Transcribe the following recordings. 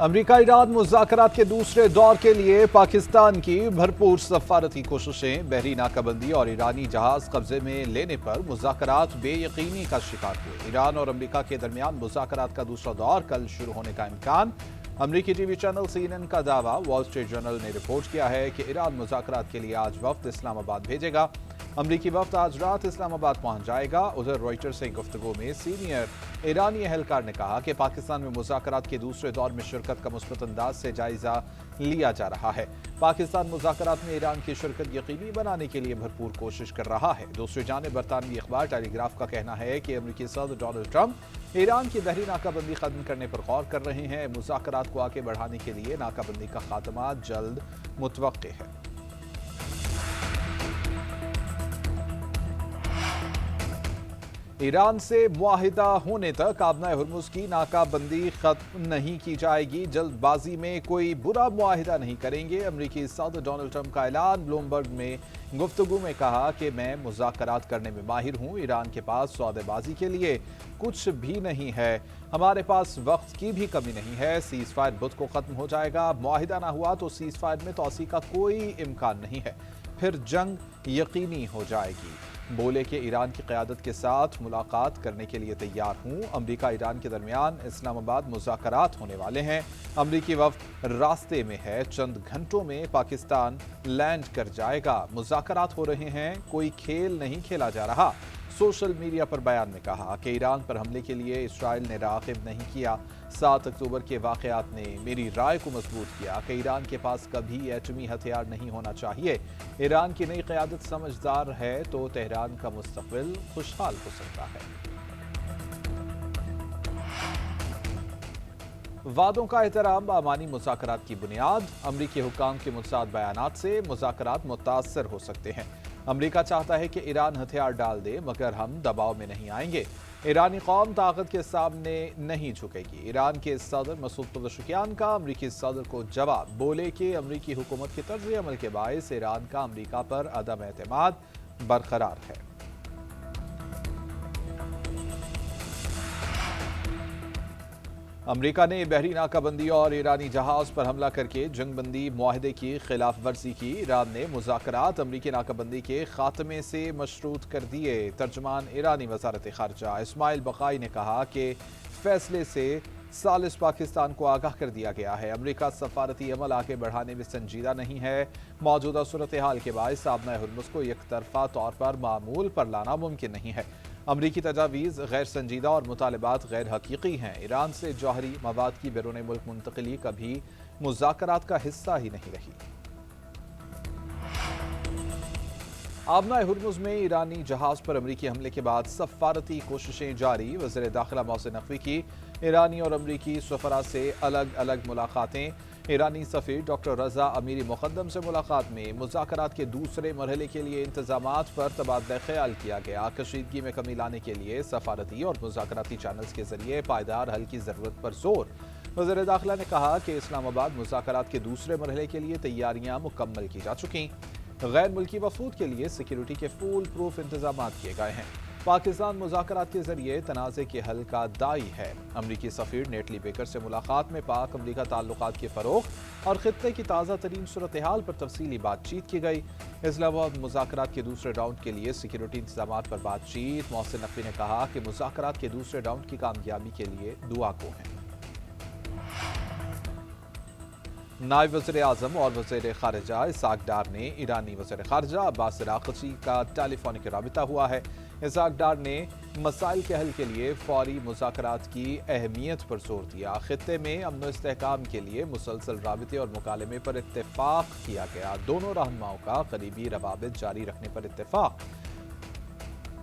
امریکہ ایران مذاکرات کے دوسرے دور کے لیے پاکستان کی بھرپور سفارتی کوششیں، بحری ناکہ بندی اور ایرانی جہاز قبضے میں لینے پر مذاکرات بے یقینی کا شکار ہوئے۔ ایران اور امریکہ کے درمیان مذاکرات کا دوسرا دور کل شروع ہونے کا امکان۔ امریکی ٹی وی چینل CNN کا دعویٰ، وال اسٹریٹ جرنل نے رپورٹ کیا ہے کہ ایران مذاکرات کے لیے آج وفد اسلام آباد بھیجے گا۔ امریکی وفد آج رات اسلام آباد پہنچ جائے گا۔ ادھر روئٹر سے گفتگو میں سینئر ایرانی اہلکار نے کہا کہ پاکستان میں مذاکرات کے دوسرے دور میں شرکت کا مثبت انداز سے جائزہ لیا جا رہا ہے۔ پاکستان مذاکرات میں ایران کی شرکت یقینی بنانے کے لیے بھرپور کوشش کر رہا ہے۔ دوسری جانب برطانوی اخبار ٹیلی گراف کا کہنا ہے کہ امریکی صدر ڈونلڈ ٹرمپ ایران کی بحری ناکہ بندی ختم کرنے پر غور کر رہے ہیں۔ مذاکرات کو آگے بڑھانے کے لیے ناکہ بندی کا خاتمہ جلد متوقع ہے۔ ایران سے معاہدہ ہونے تک آبنہ ہرمز کی ناکہ بندی ختم نہیں کی جائے گی۔ جلد بازی میں کوئی برا معاہدہ نہیں کریں گے۔ امریکی صدر ڈونلڈ ٹرمپ کا اعلان۔ بلومبرگ میں گفتگو میں کہا کہ میں مذاکرات کرنے میں ماہر ہوں۔ ایران کے پاس سودے بازی کے لیے کچھ بھی نہیں ہے۔ ہمارے پاس وقت کی بھی کمی نہیں ہے۔ سیز فائر بدھ کو ختم ہو جائے گا۔ معاہدہ نہ ہوا تو سیز فائر میں توسیع کا کوئی امکان نہیں ہے۔ پھر جنگ یقینی ہو جائے گی۔ بولے کہ ایران کی قیادت کے ساتھ ملاقات کرنے کے لیے تیار ہوں۔ امریکہ ایران کے درمیان اسلام آباد مذاکرات ہونے والے ہیں۔ امریکی وفد راستے میں ہے۔ چند گھنٹوں میں پاکستان لینڈ کر جائے گا۔ مذاکرات ہو رہے ہیں، کوئی کھیل نہیں کھیلا جا رہا۔ سوشل میڈیا پر بیان میں کہا کہ ایران پر حملے کے لیے اسرائیل نے راغب نہیں کیا۔ 7 اکتوبر کے واقعات نے میری رائے کو مضبوط کیا کہ ایران کے پاس کبھی ایٹمی ہتھیار نہیں ہونا چاہیے۔ ایران کی نئی قیادت سمجھدار ہے تو تہران کا مستقبل خوشحال ہو سکتا ہے۔ وعدوں کا احترام بامانی مذاکرات کی بنیاد۔ امریکی حکام کے متضاد بیانات سے مذاکرات متاثر ہو سکتے ہیں۔ امریکہ چاہتا ہے کہ ایران ہتھیار ڈال دے مگر ہم دباؤ میں نہیں آئیں گے۔ ایرانی قوم طاقت کے سامنے نہیں جھکے گی۔ ایران کے صدر مسعود پزشکیان کا امریکی صدر کو جواب۔ بولے کہ امریکی حکومت کے طرز عمل کے باعث ایران کا امریکہ پر عدم اعتماد برقرار ہے۔ امریکہ نے بحری ناکہ بندی اور ایرانی جہاز پر حملہ کر کے جنگ بندی معاہدے کی خلاف ورزی کی۔ ایران نے مذاکرات امریکی ناکہ بندی کے خاتمے سے مشروط کر دیے۔ ترجمان ایرانی وزارت خارجہ اسماعیل بقائی نے کہا کہ فیصلے سے ثالث پاکستان کو آگاہ کر دیا گیا ہے۔ امریکہ سفارتی عمل آگے بڑھانے میں سنجیدہ نہیں ہے۔ موجودہ صورتحال کے باعث آبنہ ہرمز کو یک طرفہ طور پر معمول پر لانا ممکن نہیں ہے۔ امریکی تجاویز غیر سنجیدہ اور مطالبات غیر حقیقی ہیں۔ ایران سے جوہری مواد کی بیرون ملک منتقلی کبھی مذاکرات کا حصہ ہی نہیں رہی۔ آبنہ ہرمز میں ایرانی جہاز پر امریکی حملے کے بعد سفارتی کوششیں جاری۔ وزیر داخلہ محسن نقوی کی ایرانی اور امریکی سفراء سے الگ الگ ملاقاتیں۔ ایرانی سفیر ڈاکٹر رضا امیری مقدم سے ملاقات میں مذاکرات کے دوسرے مرحلے کے لیے انتظامات پر تبادلہ خیال کیا گیا۔ کشیدگی میں کمی لانے کے لیے سفارتی اور مذاکراتی چینلز کے ذریعے پائیدار حل کی ضرورت پر زور۔ وزیر داخلہ نے کہا کہ اسلام آباد مذاکرات کے دوسرے مرحلے کے لیے تیاریاں مکمل کی جا چکیں۔ غیر ملکی وفود کے لیے سیکیورٹی کے فول پروف انتظامات کیے گئے ہیں۔ پاکستان مذاکرات کے ذریعے تنازع کے حل کا داعی ہے۔ امریکی سفیر نیٹلی بیکر سے ملاقات میں پاک امریکہ تعلقات کے فروغ اور خطے کی تازہ ترین صورتحال پر تفصیلی بات چیت کی گئی۔ اسلام آباد مذاکرات کے دوسرے راؤنڈ کے لیے سیکیورٹی انتظامات پر بات چیت۔ محسن نقوی نے کہا کہ مذاکرات کے دوسرے راؤنڈ کی کامیابی کے لیے دعا گو ہیں۔ نائب وزیر اعظم اور وزیر خارجہ اسحاق ڈار نے ایرانی وزیر خارجہ عباس اراغچی کا ٹیلی فونک رابطہ ہوا ہے۔ اسحاق ڈار نے مسائل کے حل کے لیے فوری مذاکرات کی اہمیت پر زور دیا۔ خطے میں امن و استحکام کے لیے مسلسل رابطے اور مکالمے پر اتفاق کیا گیا۔ دونوں رہنماؤں کا قریبی روابط جاری رکھنے پر اتفاق۔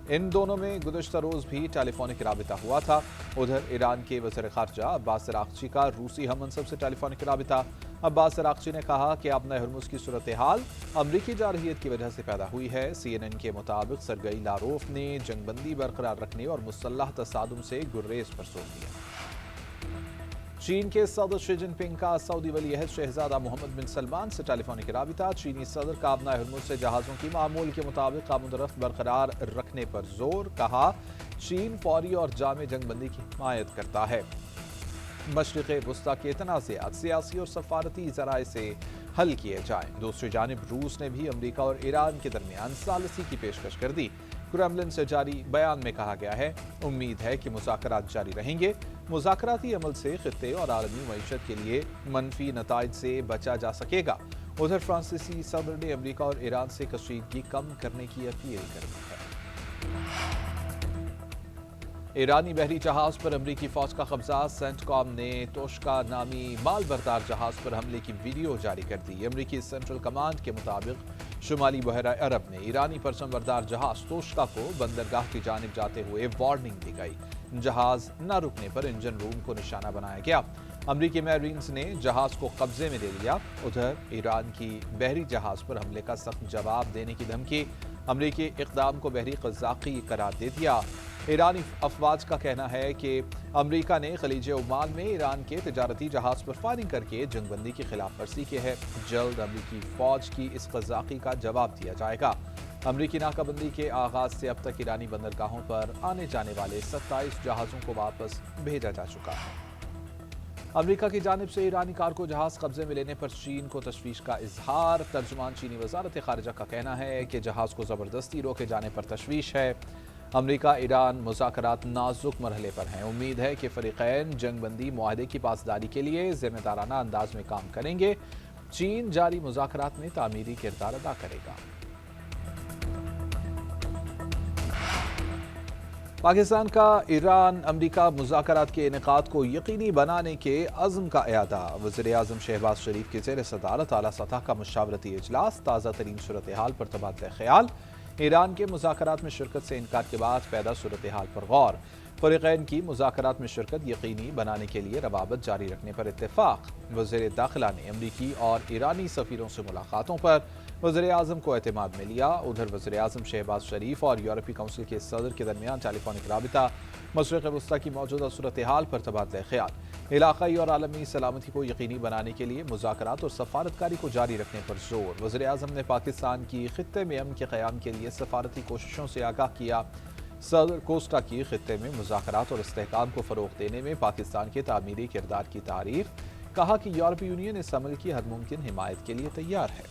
ان دونوں میں گزشتہ روز بھی ٹیلی فونک رابطہ ہوا تھا۔ ادھر ایران کے وزیر خارجہ عباس اراغچی کا روسی ہم منصب سے ٹیلی فونک رابطہ۔ عباس اراغچی نے کہا کہ آبنہ ہرمز کی صورتحال امریکی جارحیت کی وجہ سے پیدا ہوئی ہے۔ CNN کے مطابق سرگئی لاروف نے جنگ بندی برقرار رکھنے اور مسلح تصادم سے گریز پر زور دیا۔ چین کے صدر شی جن پنگ کا سعودی ولی عہد شہزادہ محمد بن سلمان سے ٹیلی فونک رابطہ۔ چینی صدر کا آبنہ ہرمز سے جہازوں کی معمول کے مطابق آمد و رفت برقرار رکھنے پر زور۔ کہا چین فوری اور جامع جنگ بندی کی حمایت کرتا ہے۔ मशरिक़ वस्ता के तनाज़ात सियासी और सफारती ज़राए से हल किए जाएं। दूसरी जानिब रूस ने भी अमरीका और ईरान के दरमियान सालसी की पेशकश कर दी। क्रेमलिन से जारी बयान में कहा गया है, उम्मीद है कि मुज़ाकरात जारी रहेंगे। मुज़ाकराती अमल से खित्ते और आलमी मईशत के लिए मनफी नताइज से बचा जा सकेगा। उधर फ्रांसीसी सदर ने अमरीका और ईरान से कशीदगी कम करने की अपील कर दी है। ईरानी बहरी जहाज पर अमरीकी फौज का कब्जा। सेंटकॉम ने तोशका नामी माल बरदार जहाज पर हमले की वीडियो जारी कर दी। अमरीकी सेंट्रल कमांड के मुताबिक शुमाली बहरा अरब में ईरानी परचम बरदार जहाज तोशका को बंदरगाह की जानिब जाते हुए वार्निंग दी गई। जहाज न रुकने पर इंजन रूम को निशाना बनाया गया। अमरीकी मैरीन्स ने जहाज को कब्जे में ले लिया। उधर ईरान की बहरी जहाज पर हमले का सख्त जवाब देने की धमकी। अमरीकी इक़दाम को बहरी क़ज़ाक़ी करार दे दिया। ईरानी अफवाज का कहना है कि अमरीका ने खलीज ओमान में ईरान के तिजारती जहाज पर फायरिंग करके जंगबंदी की खिलाफ वर्जी की है। जल्द अमरीकी फौज की इस क़ज़ाक़ी का जवाब दिया जाएगा। अमरीकी नाकाबंदी के आगाज से अब तक ईरानी बंदरगाहों पर आने जाने वाले 27 जहाज़ों को वापस भेजा जा चुका है। अमरीका की जानिब से ईरानी कारगो जहाज कब्जे में लेने पर चीन को तशवीश का इजहार। तर्जुमान चीनी वजारत खारिजा का कहना है कि जहाज को ज़बरदस्ती रोके जाने पर तशवीश है। अमरीका ईरान मुज़ाकरात नाजुक मरहले पर हैं। उम्मीद है कि फ़रीक़ैन जंगबंदी मुआहदे की पासदारी के लिए ज़िम्मेदाराना अंदाज में काम करेंगे। चीन जारी मुज़ाकरात में तामीरी किरदार अदा करेगा। पाकिस्तान का ईरान अमरीका मुज़ाकरात के इनेकाद को यकीनी बनाने के अज़्म का इयादा। वज़ीर-ए-आज़म शहबाज शरीफ की ज़ेर सदारत आला सतह का मुशावरती इजलास। ताज़ा तरीन सूरत हाल पर तबादला ख्याल। ईरान के मुज़ाकरात में शिरकत से इनकार के बाद पैदा सूरत हाल पर गौर। फ़रीक़ैन की मुज़ाकरात में शिरकत यकीनी बनाने के लिए रवाबत जारी रखने पर इत्तेफ़ाक़। वज़ीर दाखिला ने अमरीकी और ईरानी सफ़ीरों से मुलाकातों पर वज़ीर-ए-आज़म को एतमाद में लिया। उधर वज़ीर-ए-आज़म शहबाज शरीफ और यूरोपीय काउंसिल के सदर के दरमियान टेलीफोनिक राबिता। मशरिक़ वस्ता की मौजूदा सूरत हाल पर तबादला ख्याल। इलाक़ाई और आलमी सलामती को यकीनी बनाने के लिए मुज़ाकरात और सफारतकारी को जारी रखने पर जोर। वज़ीर-ए-आज़म ने पाकिस्तान की खित्ते में अमन के क़याम के लिए सफारती कोशिशों से आगाह किया। सदर कोस्टा की खित्ते में मुज़ाकरात और इस्तेहकाम को फ़रोग़ देने में पाकिस्तान के तामीरी किरदार की तारीफ़। कहा कि यूरोपीय यूनियन इस अमल की हर मुमकिन हिमायत के लिए तैयार है।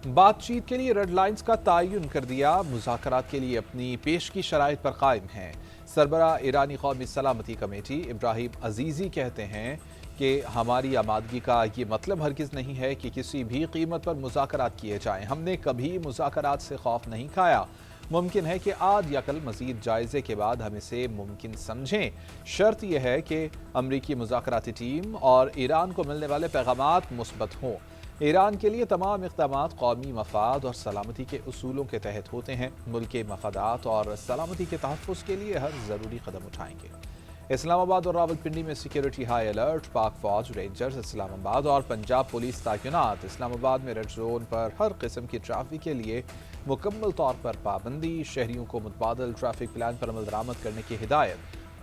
बातचीत के लिए रेड लाइन्स का तयन कर दिया। मुज़ाकरात के लिए अपनी पेश की शराइत पर कायम हैं। सरबरा ईरानी कौमी सलामती कमेटी इब्राहिम अजीज़ी कहते हैं कि हमारी आमादगी का ये मतलब हरगिज़ नहीं है कि किसी भी कीमत पर मुज़ाकरात किए जाएं। हमने कभी मुज़ाकरात से खौफ नहीं खाया। मुमकिन है कि आज या कल मज़ीद जायज़े के बाद हम इसे मुमकिन समझें। शर्त यह है कि अमरीकी मुज़ाकराती टीम और ईरान को मिलने वाले पैगामात मुस्बत हों। ईरान के लिए तमाम इक़दामात कौमी मफाद और सलामती के उसूलों के तहत होते हैं। मुल्क के मफादात और सलामती के तहफ़्फ़ुज़ के लिए हर ज़रूरी कदम उठाएंगे। इस्लामाबाद और रावलपिंडी में सिक्योरिटी हाई अलर्ट। पाक फौज, रेंजर्स इस्लामाबाद और पंजाब पुलिस तैनात। इस्लामाबाद में रेड जोन पर हर किस्म की ट्रैफिक के लिए मुकम्मल तौर पर पाबंदी। शहरियों को मुतबादल ट्रैफिक प्लान पर अमल दरामद करने की हिदायत।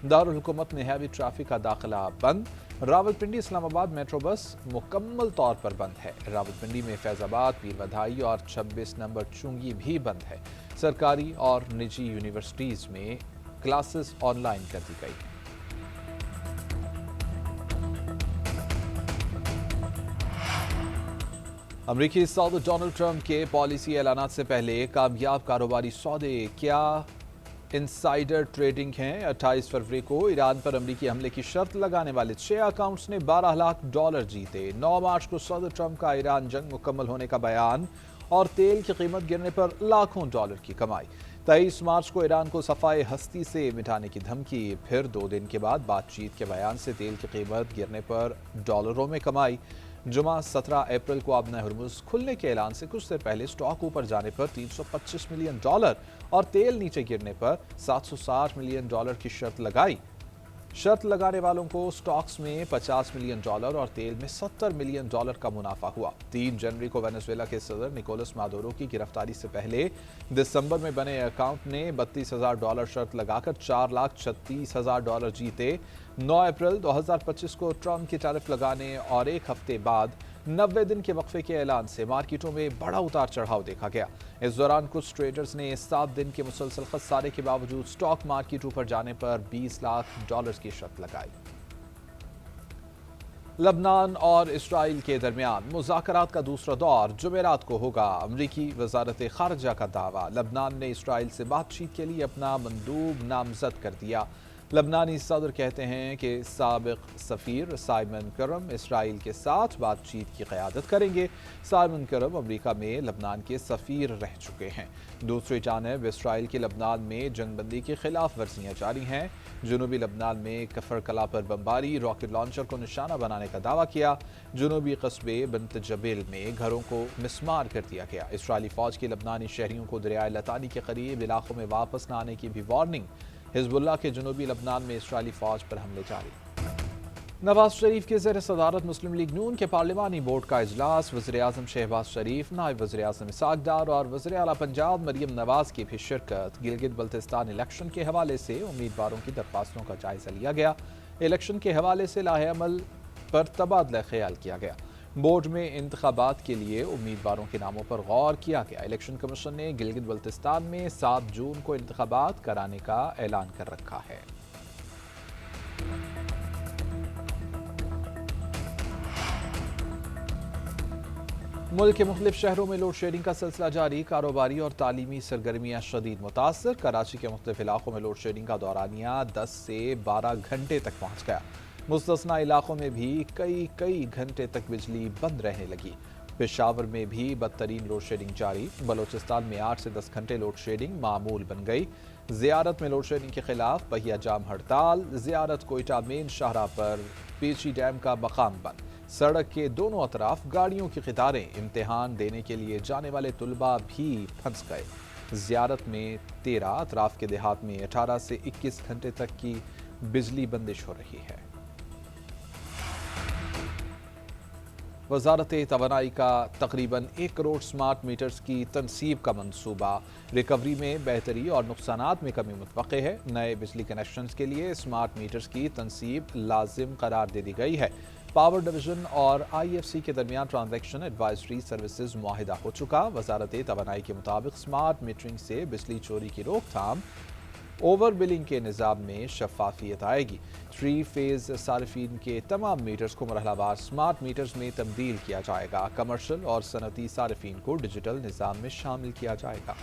दारुल हुकूमत में हैवी ट्रैफिक का दाखिला बंद। रावलपिंडी इस्लामाबाद मेट्रो बस मुकम्मल तौर पर बंद है। रावलपिंडी में फैज़ाबाद, पीर बधाई और 26 नंबर चुंगी भी बंद है। सरकारी और निजी यूनिवर्सिटीज़ में क्लासेस ऑनलाइन कर दी गई। अमरीकी सदर डोनाल्ड ट्रंप के पॉलिसी ऐलानात से पहले कामयाब कारोबारी सौदे क्या इनसाइडर ट्रेडिंग हैं। 28 फरवरी को ईरान पर अमरीकी हमले की शर्त लगाने वाले 6 अकाउंट्स ने $12 लाख जीते। 9 मार्च को सदर ट्रंप का ईरान जंग मुकम्मल होने का बयान और तेल की कीमत गिरने पर लाखों डॉलर की कमाई। 23 मार्च को ईरान को सफाए हस्ती से मिटाने की धमकी। फिर 2 दिन के बाद बातचीत के बयान से तेल की कीमत गिरने पर डॉलरों में कमाई। जुमा 17 अप्रैल को आबना हुर्मुज़ खुलने के ऐलान से कुछ देर पहले स्टॉक ऊपर जाने पर $325 मिलियन और तेल नीचे गिरने पर $760 मिलियन की शर्त लगाई। शर्त लगाने वालों को स्टॉक्स में $50 मिलियन और तेल में $70 मिलियन का मुनाफा हुआ। 3 जनवरी को वेनेजुएला के सदर निकोलस मादुरो की गिरफ्तारी से पहले दिसंबर में बने अकाउंट ने $32,000 शर्त लगाकर $4,36,000 जीते। 9 अप्रैल 2025 को ट्रंप की टैरिफ लगाने और एक हफ्ते बाद 90 दिन के वक्फे के ऐलान से मार्केटों में बड़ा उतार चढ़ाव देखा गया। इस दौरान कुछ ट्रेडर्स ने 7 दिन के मुसलसल खसारे के बावजूद स्टॉक मार्केट ऊपर जाने पर $20 लाख की शर्त लगाई। लबनान और इसराइल के दरमियान मुज़ाकरात का दूसरा दौर जुमेरात को होगा। अमरीकी वज़ारत ख़ारजा का दावा। लबनान ने इसराइल से बातचीत के लिए अपना मंदूब नामज़द कर दिया। लबनानी सदर कहते हैं कि साबिक सफ़ीर साइमन करम इसराइल के साथ बातचीत की क़यादत करेंगे। साइमन करम अमरीका में लबनान के सफ़ीर रह चुके हैं। दूसरी जानिब इसराइल के लबनान में जंगबंदी की खिलाफ वर्जियाँ जारी हैं। जनूबी लबनान में कफर कला पर बमबारी, रॉकेट लॉन्चर को निशाना बनाने का दावा किया। जनूबी कस्बे बंत जबेल में घरों को मिसमार कर दिया गया। इसराइली फ़ौज के लबनानी शहरियों को दरियाए लतानी के करीब इलाकों में वापस न आने की भी वार्निंग। हिजबुल्लाह के जनूबी लबनान में इसराइली फ़ौज पर हमले जारी। नवाज शरीफ के ज़ेर सदारत मुस्लिम लीग नून के पार्लिमानी बोर्ड का इजलास। वज़ीर आज़म शहबाज शरीफ, नायब वज़ीर आज़म इसहाक़ डार और वज़ीर आला पंजाब मरियम नवाज की भी शिरकत। गिलगित बल्तिस्तान इलेक्शन के हवाले से उम्मीदवारों की दरख्वास्तों का जायज़ा लिया गया। इलेक्शन के हवाले से लाहे अमल पर तबादला ख्याल किया गया। बोर्ड में इंतखाबात के लिए उम्मीदवारों के नामों पर गौर किया गया। इलेक्शन कमीशन ने गिलगित बल्तिस्तान में 7 जून को इंतखाबात कराने का ऐलान कर रखा है। मुल्क के मुख्तलिफ शहरों में लोड शेडिंग का सिलसिला जारी। कारोबारी और तालीमी सरगर्मियां शदीद मुतासर। कराची के मुख्तलिफ इलाकों में लोड शेडिंग का दौरानिया 10 से 12 घंटे तक पहुंच गया। मुस्तस्ना इलाकों में भी कई घंटे तक बिजली बंद रहने लगी। पेशावर में भी बदतरीन लोड शेडिंग जारी। बलोचिस्तान में 8 से 10 घंटे लोड शेडिंग मामूल बन गई। ज़ियारत में लोड शेडिंग के खिलाफ पहिया जाम हड़ताल। ज़ियारत कोयटा मेन शाहराह पर पीची डैम का मकाम बंद। सड़क के दोनों अतराफ गाड़ियों की कतारें। इम्तिहान देने के लिए जाने वाले तुलबा भी फंस गए। ज़ियारत में 13, अतराफ के देहात में 18 से 21 घंटे तक की बिजली बंदिश हो रही है। वज़ारत तवानाई का तकरीबन 1 करोड़ स्मार्ट मीटर्स की तनसीब का मंसूबा। रिकवरी में बेहतरी और नुकसानात में कमी मुतवक्के है। नए बिजली कनेक्शंस के लिए स्मार्ट मीटर्स की तनसीब लाजिम करार दे दी गई है। पावर डिवीजन और IFC के दरमियान ट्रांजैक्शन एडवाइजरी सर्विसेज मुआहिदा हो चुका। वज़ारत तवानाई के मुताबिक स्मार्ट मीटरिंग से बिजली चोरी की रोकथाम, ओवर बिलिंग के निज़ाम में शफाफियत आएगी। 3 फेज़ सार्फिन के तमाम मीटर्स को मरहलावार स्मार्ट मीटर्स में तब्दील किया जाएगा। कमर्शल और सनती सार्फिन को डिजिटल निज़ाम में शामिल किया जाएगा।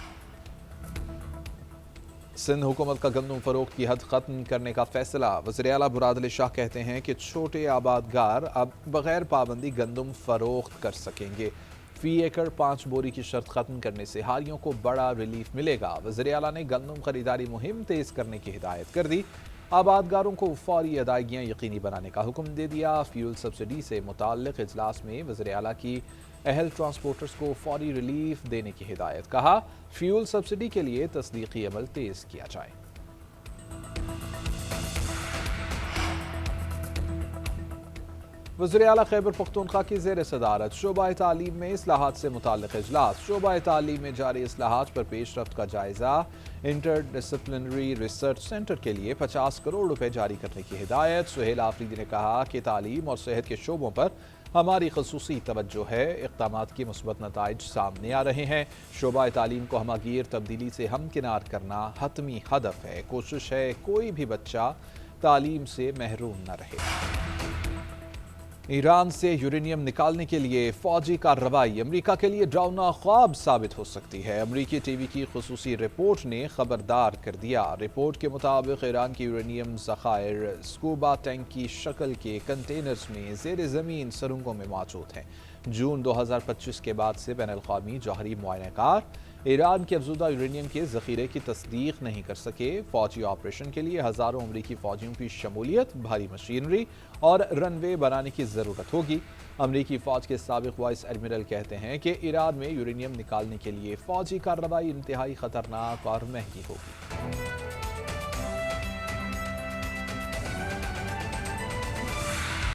सिंध हुकूमत का गंदम फरोख्त की हद खत्म करने का फैसला। वज़ीर आला मुराद अली शाह कहते हैं कि छोटे आबादगार अब बगैर पाबंदी गंदम फरोख्त कर सकेंगे। फी एकड़ 5 बोरी की शर्त खत्म करने से हारियों को बड़ा रिलीफ मिलेगा। वज़ीर आला ने गंदम खरीदारी मुहिम तेज करने की हिदायत कर दी। आबादगारों को फौरी अदायगियाँ यकीनी बनाने का हुक्म दे दिया। फ्यूल सब्सिडी से मुताल्लिक़ इजलास में वज़ीर आला की अहल ट्रांसपोर्टर्स को फौरी रिलीफ देने की हिदायत। कहा, फ्यूल सब्सिडी के लिए तस्दीकी अमल तेज किया जाए। वज़ीर आला खैबर पख्तूनख्वा की ज़ेर सदारत शोबा तालीम में इस्लाहात से मुताल्लिक़ इजलास। शोबा तालीम में जारी इस्लाहात पर पेशरफ्त का जायज़ा। इंटर डिसिप्लिनरी रिसर्च सेंटर के लिए 50 करोड़ रुपए जारी करने की हिदायत। सुहेल आफरीदी ने कहा कि तालीम और सेहत के शोबों पर हमारी खसूसी तवज्जो है। इक़दामात के मुस्बत नताइज सामने आ रहे हैं। शोबा तालीम को हमागीर तब्दीली से हमकिनार करना हतमी हदफ है। कोशिश है कोई भी बच्चा तालीम से महरूम न रहे। ईरान से यूरेनियम निकालने के लिए फौजी कार्रवाई अमेरिका के लिए डरावना ख्वाब साबित हो सकती है। अमेरिकी टीवी की खुसूसी रिपोर्ट ने खबरदार कर दिया। रिपोर्ट के मुताबिक ईरान के यूरेनियम ज़खायर स्कूबा टैंक की शक्ल के कंटेनर्स में ज़ेर ज़मीन सुरंगों में मौजूद हैं। जून 2025 के बाद से बैनुल-अक़वामी जौहरी मुआयनाकार ईरान के अफज़ूदा यूरेनियम के ज़ख़ीरे की तस्दीक नहीं कर सके। फौजी ऑपरेशन के लिए हज़ारों अमरीकी फ़ौजियों की शमूलियत, भारी मशीनरी और रनवे बनाने की ज़रूरत होगी। अमरीकी फ़ौज के साबिक़ वाइस एडमिरल कहते हैं कि ईरान में यूरेनियम निकालने के लिए फ़ौजी कार्रवाई इंतहाई ख़तरनाक और महंगी होगी।